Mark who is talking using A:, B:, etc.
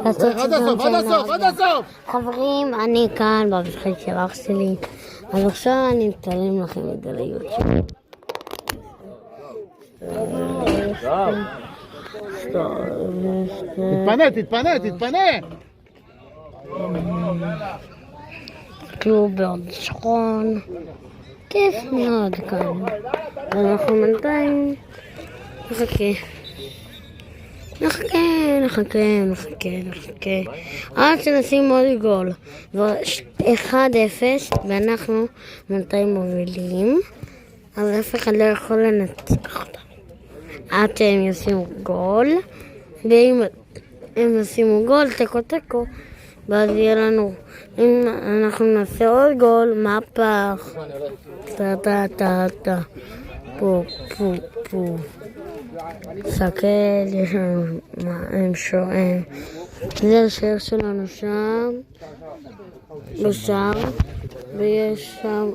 A: לעשות
B: עד הסוף, עד הסוף, עד הסוף!
A: חברים, אני כאן במשחק של אח שלי, אז עכשיו אני מצלם לכם את זה ליוטיוב.
B: תתפנה!
A: תסתכלו בעוד שכון, כיף מאוד כאן. אנחנו בינתיים נחכה עד שנשים עוד גול. 1-0 ואנחנו בינתיים מובילים, אז אף אחד לא יכול לנצח אותם עד שהם ישימו גול, ואם הם ישימו גול תיקו, ואז יהיה לנו, אם אנחנו נעשה עוד גול, מהפך, טה פו סקל, יש לנו הם שואם, זה השער שלנו שם בשער, ויש שם